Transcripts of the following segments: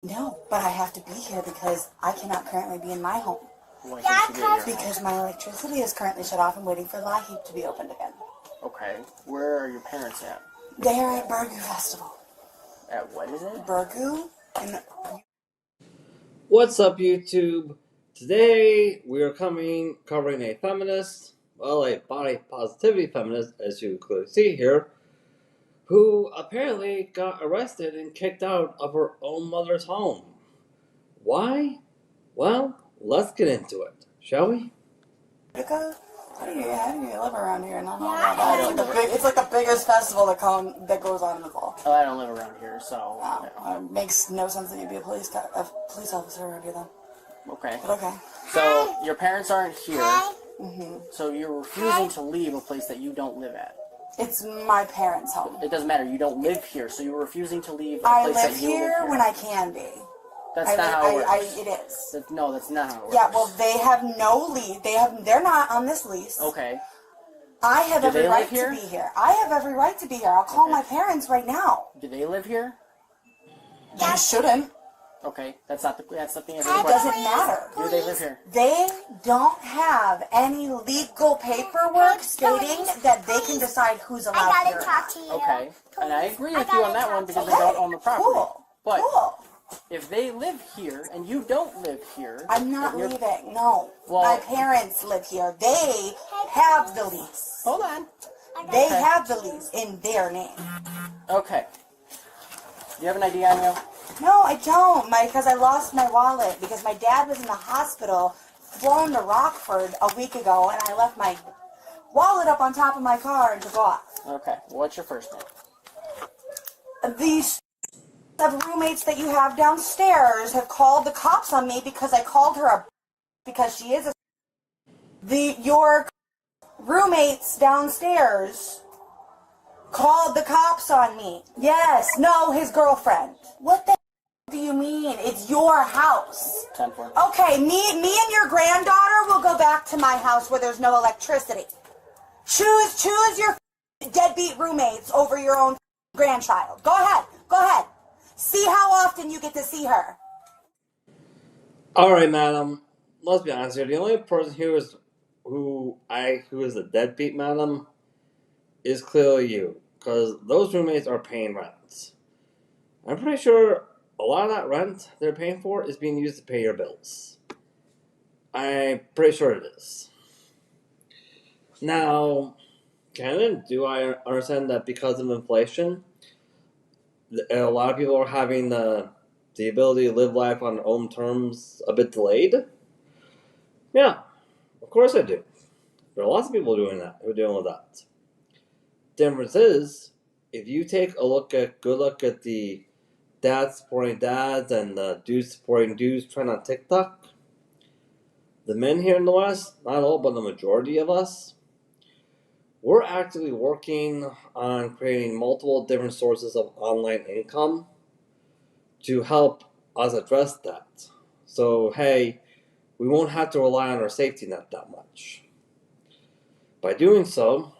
No, but I have to be here because I cannot currently be in my home. Why can't you be at your home? Because my electricity is currently shut off and waiting for the light heap to be opened again. Okay. Where are your parents at? They are at Burgoo Festival. At what is it? Burgoo? What's up, YouTube? Today we are covering a feminist, well, a body positivity feminist, as you clearly see here, who apparently got arrested and kicked out of her own mother's home. Why? Well, let's get into it, shall we? Because how do you live around here and not know about that? It's like the biggest festival that goes on in the fall. Oh, I don't live around here, so... It makes no sense that you'd be a police officer around here then. Okay. But okay. So, your parents aren't here, Mm-hmm. so you're refusing to leave a place that you don't live at. It's my parents' home. It doesn't matter, you don't live here, so you're refusing to leave a I place live that you live here here. when I can be. That's not how it works. It is. No, that's not how it works. Yeah, well, they have no lease. They're not on this lease. Okay. I have every right live here? to be here. I have every right to be here. I'll call my parents right now. Do they live here? They shouldn't. Okay, that's not the thing. It doesn't matter. Do they live here? They don't have any legal paperwork stating that they can decide who's allowed I here. gotta talk to you. Okay, and I agree with you on that one because they don't own the property. Cool. But Cool. if they live here and you don't live here... I'm not leaving. No. Well- My parents live here. They have the lease. Hold on. They have the lease in their name. Okay. Do you have an ID on you? No, I don't, because I lost my wallet because my dad was in the hospital, flown to Rockford a week ago, and I left my wallet up on top of my car and took off. Okay. What's your first name? These roommates that you have downstairs have called the cops on me because I called her because she is your roommates downstairs called the cops on me. Yes, no, his girlfriend. What the do you mean? It's your house. 10-4. Okay, me and your granddaughter will go back to my house where there's no electricity. Choose your deadbeat roommates over your own grandchild. Go ahead. See how often you get to see her. Alright, madam, let's be honest here. The only person who is a deadbeat, madam, is clearly you. Because those roommates are paying rent. I'm pretty sure a lot of that rent they're paying for is being used to pay your bills. I'm pretty sure it is. Now, do I understand that because of inflation, a lot of people are having the ability to live life on their own terms a bit delayed? Yeah, of course I do. There are lots of people doing that, who are dealing with that. The difference is, if you take a good look at the dads supporting dads and the dudes supporting dudes trend on TikTok, the men here in the West, not all, but the majority of us, we're actively working on creating multiple different sources of online income to help us address that. So, hey, we won't have to rely on our safety net that much. By doing so,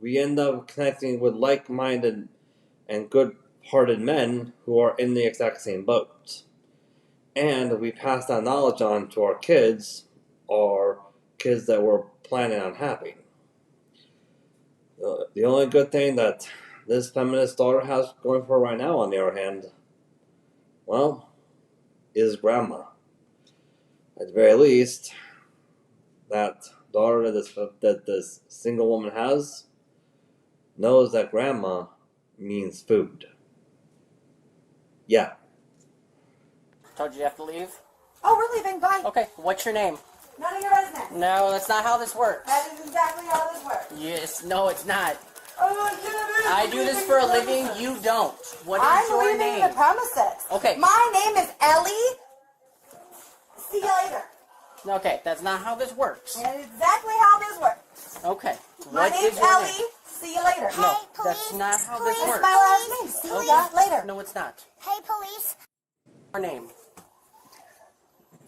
we end up connecting with like-minded and good-hearted men who are in the exact same boat. And we pass that knowledge on to our kids, or kids that we're planning on having. The only good thing that this feminist daughter has going for her right now, on the other hand, well, is grandma. At the very least, that daughter that this single woman has knows that grandma means food. Yeah. Told you have to leave? Oh, we're leaving. Bye. Okay, what's your name? None of your business. No, that's not how this works. That is exactly how this works. Yes, no, it's not. Oh, I do this for a living, you don't. What is I'm your leaving name? the premises. Okay. My name is Ellie. See you later. Okay, that's not how this works. That is exactly how this works. Okay. My What name's is your Ellie. name? See you later. No, Hey, that's police, not how this police. It's works. my last name. See you later. No, it's not. Hey, police. Your name.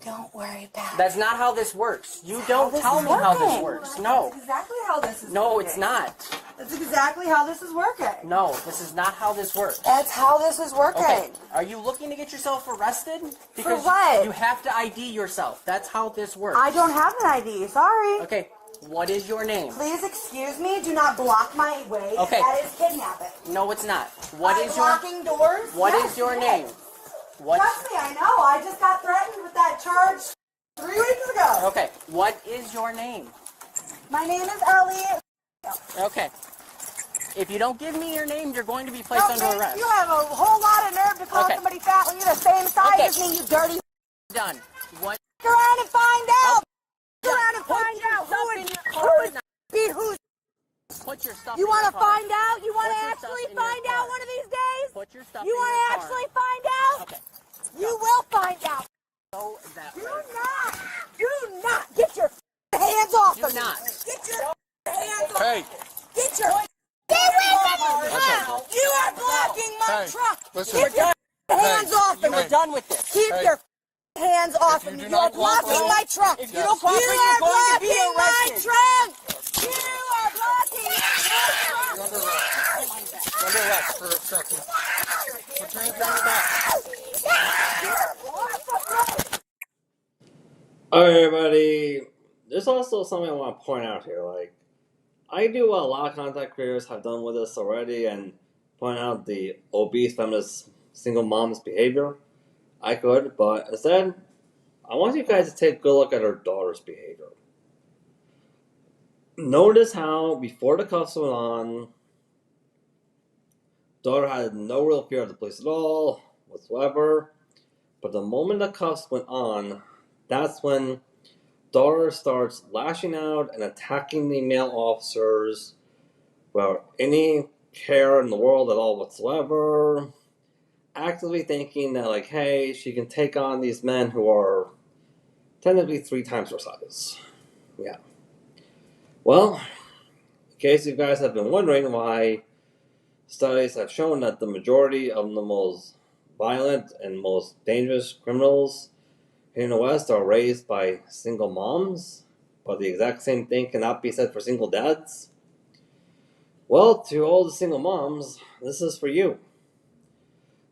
Don't worry about it. That's not how this works. You don't This tell is me how this working. works. No. That's exactly how this is No, working. it's not. That's exactly how this is working. No, this is not how this works. That's how this is working. Okay, are you looking to get yourself arrested? Because For what? you have to ID yourself. That's how this works. I don't have an ID. Sorry. Okay, what is your name? Please excuse me. Do not block my way. Okay. That is kidnapping. No, it's not. What I'm is your blocking doors? What Yes, is your it name? What? Trust me, I know. I just got threatened with that charge 3 weeks ago. Okay, what is your name? My name is Ellie. Okay. If you don't give me your name, you're going to be placed under arrest. You have a whole lot of nerve to call Okay. somebody fat when you're the same size Okay. as me, you dirty. Done. What? Go around and find out. Go Done. around and Put find your out stuff who in is your who car is now. beat who's. Put your stuff You in want your to car. find out? You want Put to your stuff actually in your find car. out one of these days? Put your stuff You in want your to car. actually find out? Okay. You will find out. Go that Do way. not get your hands off Do of not. me. Get your hands off. Hey, Get your. Get away from me! Okay. You are blocking my Hey, truck. listen. Keep your hands off of You me. were done with this. Keep Hey. your hands off you of me. do You are not blocking cooperate- my truck. If you don't cooperate, You you're are going to be blocking my arrested. truck. You are blocking my truck. You're under arrest. You're under arrest for obstruction. Put your hands behind your back. Alright, everybody. There's also something I want to point out here. Like, I do what a lot of content creators have done with this already and point out the obese feminist single mom's behavior. I could, but instead, I want you guys to take a good look at her daughter's behavior. Notice how, before the cuffs went on, daughter had no real fear of the police at all, whatsoever. But the moment the cuffs went on, that's when daughter starts lashing out and attacking the male officers without any care in the world at all whatsoever. Actively thinking that, like, hey, she can take on these men who are technically 3 times her size. Yeah. Well, in case you guys have been wondering why studies have shown that the majority of the most violent and most dangerous criminals here in the West are raised by single moms, but the exact same thing cannot be said for single dads. Well, to all the single moms, this is for you.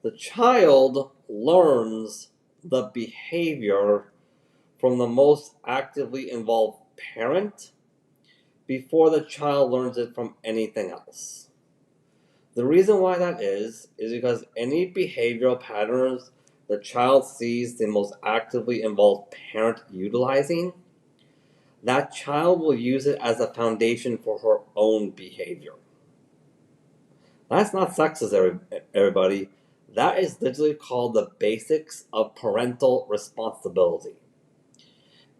The child learns the behavior from the most actively involved parent before the child learns it from anything else. The reason why that is because any behavioral patterns the child sees the most actively involved parent utilizing, that child will use it as a foundation for her own behavior. That's not sexist, everybody. That is literally called the basics of parental responsibility.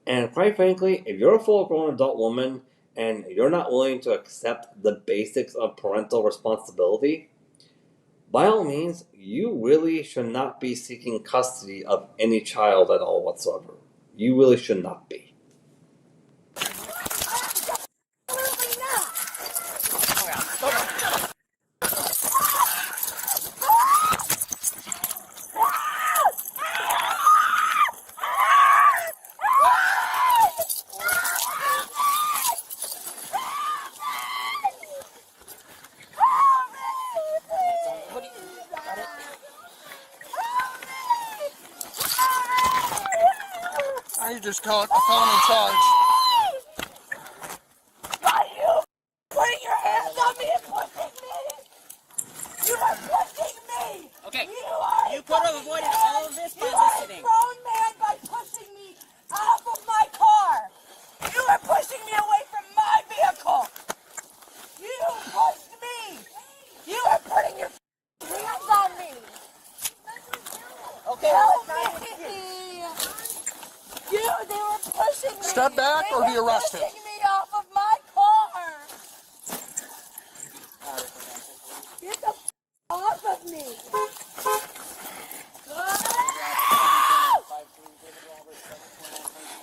And quite frankly, if you're a full-grown adult woman and you're not willing to accept the basics of parental responsibility, by all means, you really should not be seeking custody of any child at all whatsoever. You really should not be. Absolutely not. Now you just caught a felony charge. Are you putting your hands on me and pushing me? You are pushing me. Okay. You could have avoided all of this by You are listening. a grown man by pushing me off of my car. You are pushing me away from my vehicle. You pushed me. You are putting your hands on me. Okay. Help me. They were pushing me. Step back They or be were arrested. pushing me off of my car. Get the off of me.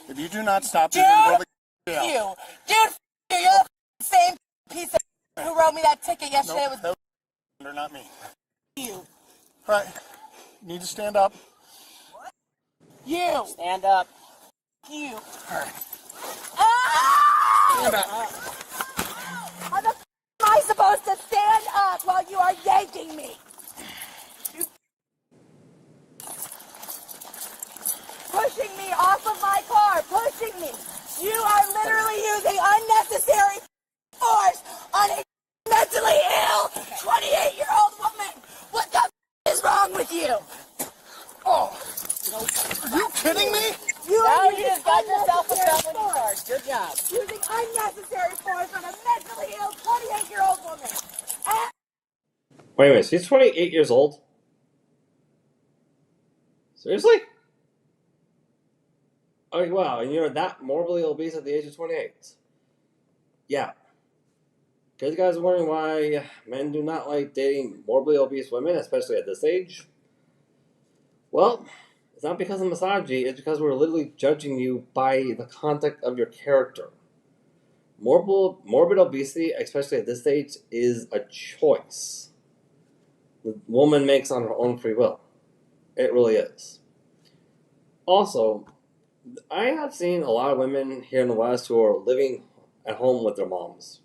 If you do not stop, you're going to go to jail. Dude, you're the same piece of who wrote me that ticket yesterday. Nope, that was not me. You. All right. You need to stand up. You. Stand up. You. All right. Ah! Stand up. How the f am I supposed up while you are yanking me. Pushing me off of my car, pushing me. You are literally using unnecessary force on a mentally ill 28-year-old woman. What the is wrong with you? Oh, are you kidding me? Now you just got yourself a felony charge. Good job. Using unnecessary force on a mentally ill 28-year-old woman. Wait a minute, she's 28 years old? Seriously? Oh, wow, and you're that morbidly obese at the age of 28? Yeah. Because you guys are wondering why men do not like dating morbidly obese women, especially at this age? Well, it's not because of misogyny, it's because we're literally judging you by the content of your character. Morbid obesity, especially at this age, is a choice the woman makes on her own free will. It really is. Also, I have seen a lot of women here in the West who are living at home with their moms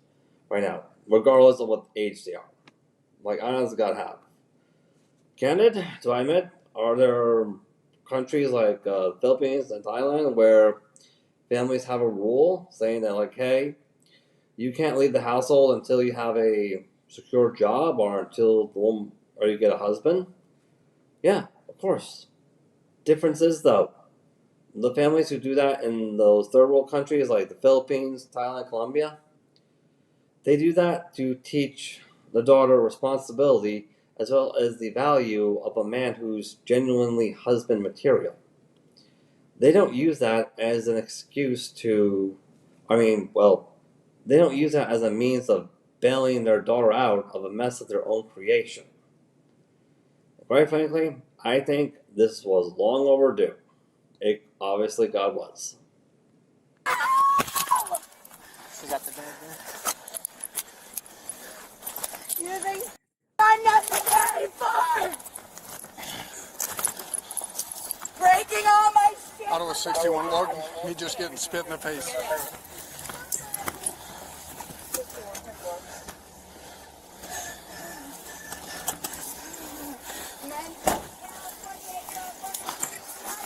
right now, regardless of what age they are. Like, honest to God, have. Candid, do I admit, are there countries like Philippines and Thailand where families have a rule saying that, like, hey, you can't leave the household until you have a secure job or until the woman or you get a husband? Yeah, of course. Difference is, though, the families who do that in those third world countries like the Philippines, Thailand, Colombia, they do that to teach the daughter responsibility as well as the value of a man who's genuinely husband material. They don't use that as an excuse to, they don't use that as a means of bailing their daughter out of a mess of their own creation. Quite frankly, I think this was long overdue. Obviously, God was. She got the bag there. Using unnecessary force. Breaking all my shit. Out of a 61 log, me just getting spit in the face.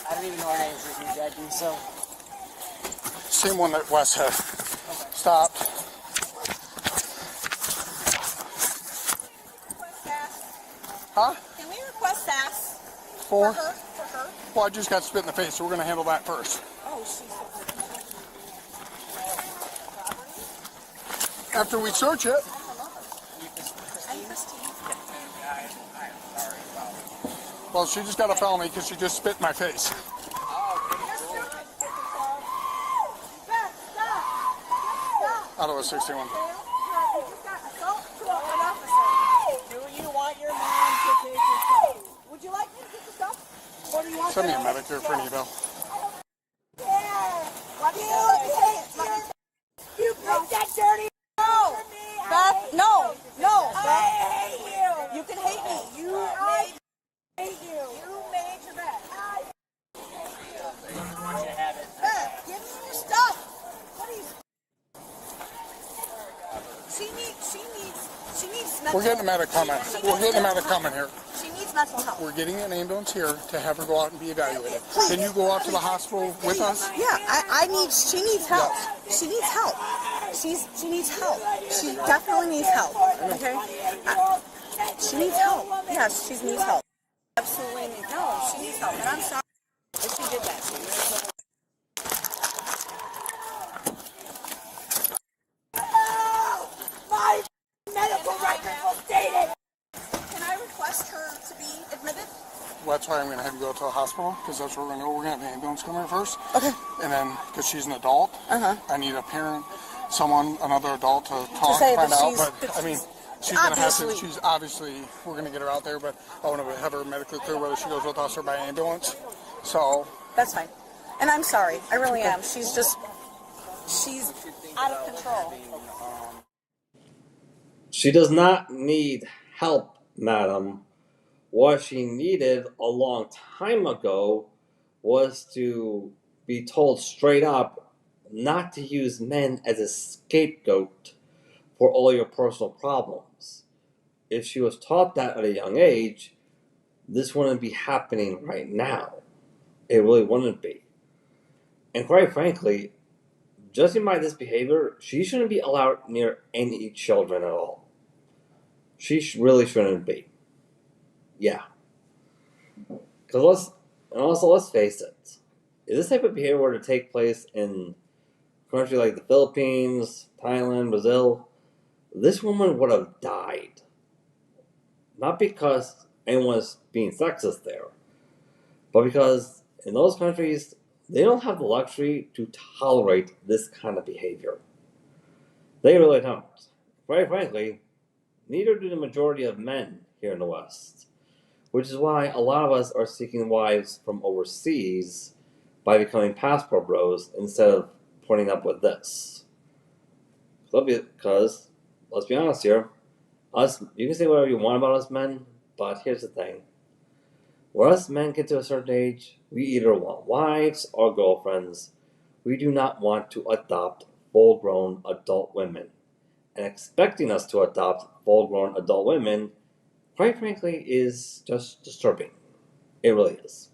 I don't even know her name is Ricky Jackie, so. Same one that Wes had stopped. Huh? Can we request fast For? for her? Well, I just got spit in the face, so we're going to handle that first. Oh, she's After we search it. I'm Christine. Well, she just got a felony because she just spit in my face. Out of a 61. Do you want your mom to take your stuff? Would you like me to get the stuff? Or do you want Send me a medic here for any bill. You picked that dirty Beth, no. I hate you. You can hate me. I hate you. You made your bed. Beth, give me your stuff. What are you? She needs mental. We're getting a medic coming. We're getting a medic coming here. She needs mental health. We're getting an ambulance here to have her go out and be evaluated. Can you go out to the hospital with us? Yeah, she needs help. She needs help. She needs help. She definitely needs help. Okay? She needs help. Yes, she needs help. Absolutely needs help. She needs help. And I'm sorry if she did that to you. My medical records will state it. Can I request her to be admitted? Well, that's why I'm going to have you go to the hospital, because that's where we're going to go. We're going to have the ambulance come here first. Okay. And then, because she's an adult, I need a parent, another adult to talk, say find that out. she's- But, I mean, she's going to have to, she's obviously, we're going to get her out there, but I want to have her medically clear whether she goes with us or by ambulance. So. That's fine. And I'm sorry. I really am. She's out of control. She does not need help, madam. What she needed a long time ago was to be told straight up not to use men as a scapegoat for all your personal problems. if she was taught that at a young age, this wouldn't be happening right now. It really wouldn't be. And quite frankly, judging by this behavior, she shouldn't be allowed near any children at all. She really shouldn't be. Yeah. Let's face it. If this type of behavior were to take place in a country like the Philippines, Thailand, Brazil, this woman would have died. Not because anyone is being sexist there, but because in those countries, they don't have the luxury to tolerate this kind of behavior. They really don't. Quite frankly, neither do the majority of men here in the West, which is why a lot of us are seeking wives from overseas by becoming passport bros instead of putting up with this. Because, let's be honest here, you can say whatever you want about us men, but here's the thing. When us men get to a certain age, we either want wives or girlfriends. We do not want to adopt full-grown adult women. And expecting us to adopt full-grown adult women, quite frankly, is just disturbing. It really is.